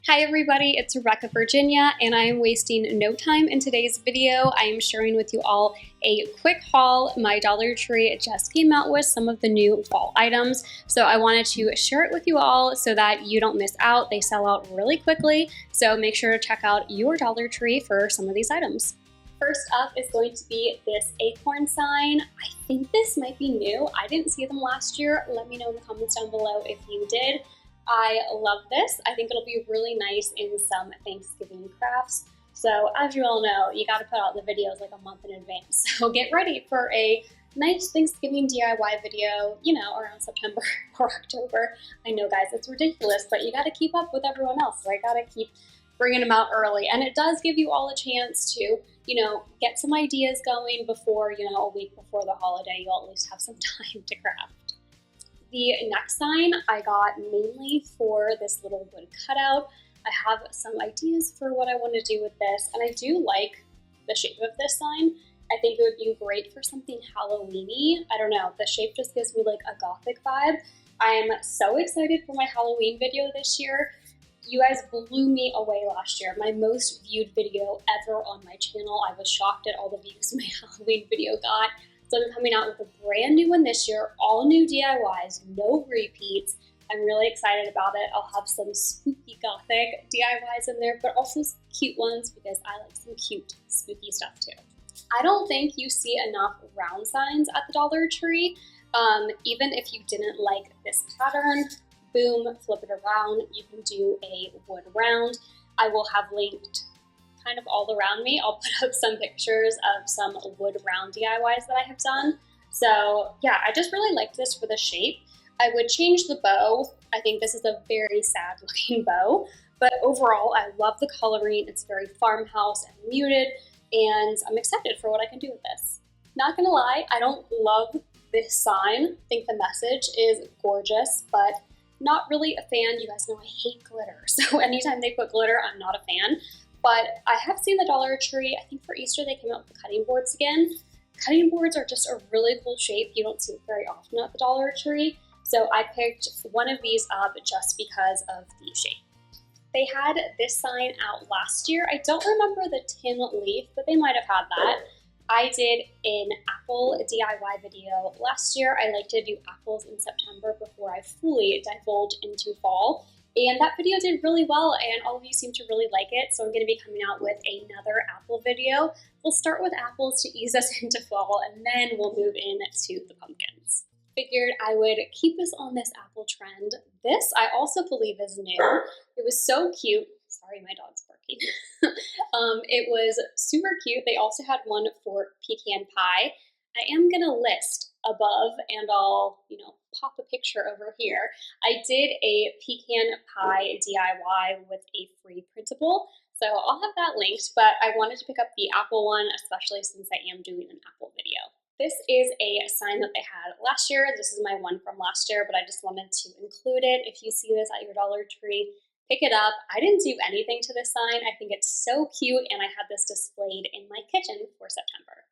Hi everybody, it's Rebecca Virginia, and I am wasting no time in today's video. I am sharing with you all a quick haul my Dollar Tree just came out with some of the new fall items. So I wanted to share it with you all so that you don't miss out. They sell out really quickly, so make sure to check out your Dollar Tree for some of these items. First up is going to be this Acorn Sign. I think this might be new. I didn't see them last year. Let me know in the comments down below if you did. I love this. I think it'll be really nice in some Thanksgiving crafts. So as you all know, you got to put out the videos like a month in advance. So get ready for a nice Thanksgiving DIY video, you know, around September or October. I know guys, it's ridiculous, but you got to keep up with everyone else. So I got to keep bringing them out early. And it does give you all a chance to, you know, get some ideas going before, you know, a week before the holiday. You'll at least have some time to craft. The next sign I got mainly for this little wood cutout. I have some ideas for what I want to do with this, and I do like the shape of this sign. I think it would be great for something Halloween-y. I don't know, the shape just gives me like a gothic vibe. I am so excited for my Halloween video this year. You guys blew me away last year. My most viewed video ever on my channel. I was shocked at all the views my Halloween video got. So I'm coming out with a brand new one this year, all new DIYs, no repeats. I'm really excited about it. I'll have some spooky gothic DIYs in there, but also some cute ones because I like some cute spooky stuff too. I don't think you see enough round signs at the Dollar Tree. Even if you didn't like this pattern, boom, flip it around, you can do a wood round. I will have linked kind of all around me. I'll put up some pictures of some wood round DIYs that I have done. So yeah, I just really liked this for the shape. I would change the bow. I think this is a very sad looking bow, but overall I love the coloring. It's very farmhouse and muted, and I'm excited for what I can do with this. Not gonna lie, I don't love this sign. I think the message is gorgeous, but not really a fan. You guys know I hate glitter, so anytime they put glitter, I'm not a fan. But I have seen the Dollar Tree. I think for Easter they came out with the cutting boards again. Cutting boards are just a really cool shape. You don't see it very often at the Dollar Tree. So I picked one of these up just because of the shape. They had this sign out last year. I don't remember the tin leaf, but they might have had that. I did an apple DIY video last year. I like to do apples in September before I fully divulge into fall. And that video did really well, and all of you seem to really like it, so I'm going to be coming out with another apple video. We'll start with apples to ease us into fall, and then we'll move into the pumpkins. Figured I would keep us on this apple trend. This I also believe is new. It was so cute. Sorry, my dog's barking. It was super cute. They also had one for pecan pie. I am going to list above, and I'll, you know, pop a picture over here. I did a pecan pie DIY with a free printable, so I'll have that linked, but I wanted to pick up the apple one, especially since I am doing an apple video. This is a sign that they had last year. This is my one from last year, but I just wanted to include it. If you see this at your Dollar Tree, pick it up. I didn't do anything to this sign. I think it's so cute, and I had this displayed in my kitchen for September.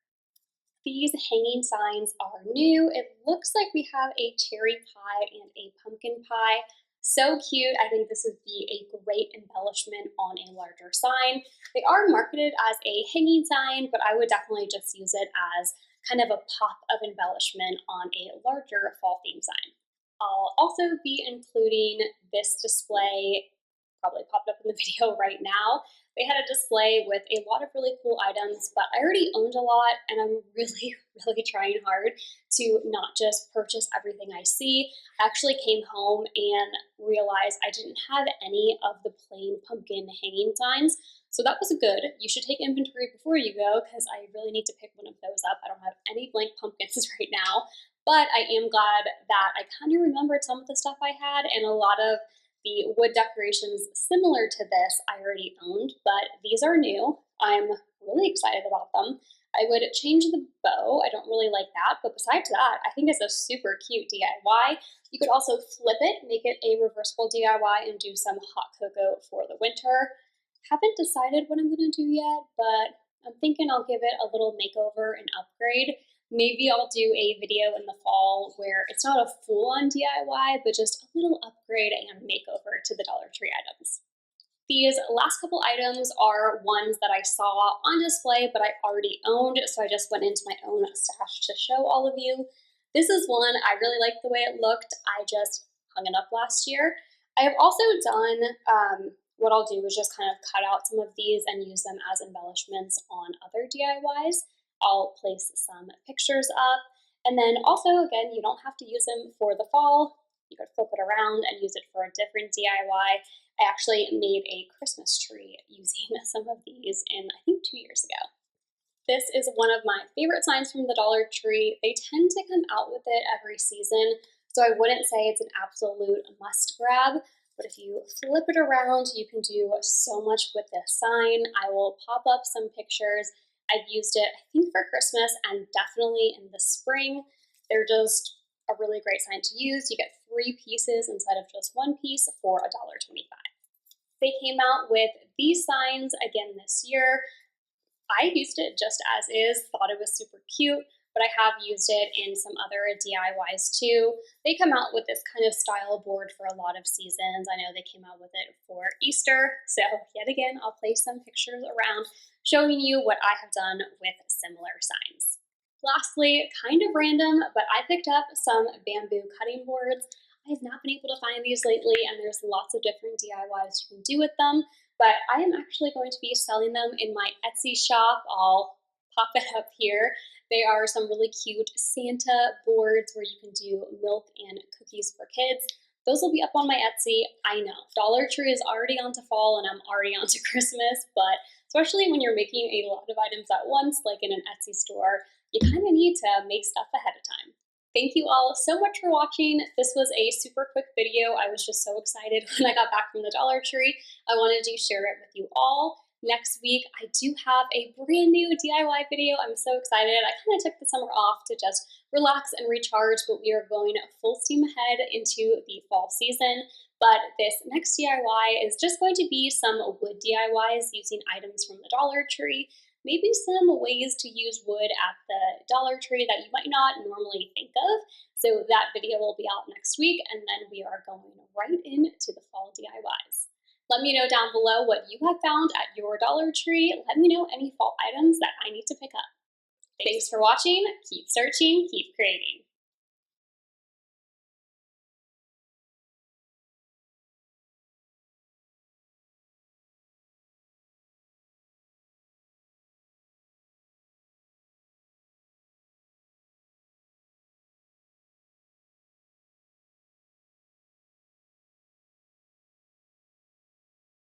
These hanging signs are new. It looks like we have a cherry pie and a pumpkin pie. So cute. I think this would be a great embellishment on a larger sign. They are marketed as a hanging sign, but I would definitely just use it as kind of a pop of embellishment on a larger fall theme sign. I'll also be including this display, probably popped up in the video right now. They had a display with a lot of really cool items, but I already owned a lot, and I'm really trying hard to not just purchase everything I see. I actually came home and realized I didn't have any of the plain pumpkin hanging signs, so that was good. You should take inventory before you go, because I really need to pick one of those up. I don't have any blank pumpkins right now, but I am glad that I kind of remembered some of the stuff I had, and a lot of the wood decorations similar to this I already owned, but these are new. I'm really excited about them. I would change the bow. I don't really like that, but besides that, I think it's a super cute DIY. You could also flip it, make it a reversible DIY, and do some hot cocoa for the winter. Haven't decided what I'm going to do yet, but I'm thinking I'll give it a little makeover and upgrade. Maybe I'll do a video in the fall where it's not a full-on DIY, but just a little upgrade and makeover to the Dollar Tree items. These last couple items are ones that I saw on display but I already owned, so I just went into my own stash to show all of you. This is one I really liked the way it looked. I just hung it up last year. I have also done, what I'll do is just kind of cut out some of these and use them as embellishments on other DIYs. I'll place some pictures up, and then also, again, you don't have to use them for the fall. You could flip it around and use it for a different DIY. I actually made a Christmas tree using some of these in, I think, 2 years ago. This is one of my favorite signs from the Dollar Tree. They tend to come out with it every season, so I wouldn't say it's an absolute must grab, but if you flip it around, you can do so much with this sign. I will pop up some pictures. I've used it, I think, for Christmas and definitely in the spring. They're just a really great sign to use. You get 3 pieces instead of just 1 piece for $1.25. They came out with these signs again this year. I used it just as is, thought it was super cute, but I have used it in some other DIYs too. They come out with this kind of style board for a lot of seasons. I know they came out with it for Easter, so yet again, I'll place some pictures around showing you what I have done with similar signs. Lastly, kind of random, but I picked up some bamboo cutting boards. I have not been able to find these lately, and there's lots of different DIYs you can do with them, but I am actually going to be selling them in my Etsy shop. I'll pop it up here. They are some really cute Santa boards where you can do milk and cookies for kids. Those will be up on my Etsy. I know, Dollar Tree is already onto fall and I'm already onto Christmas, but especially when you're making a lot of items at once, like in an Etsy store, you kind of need to make stuff ahead of time. Thank you all so much for watching. This was a super quick video. I was just so excited when I got back from the Dollar Tree. I wanted to share it with you all. Next week, I do have a brand new DIY video. I'm so excited. I kind of took the summer off to just relax and recharge, but we are going full steam ahead into the fall season. But this next DIY is just going to be some wood DIYs using items from the Dollar Tree. Maybe some ways to use wood at the Dollar Tree that you might not normally think of. So that video will be out next week, and then we are going right into the fall DIYs. Let me know down below what you have found at your Dollar Tree. Let me know any fall items that I need to pick up. Thanks for watching. Keep searching, keep creating.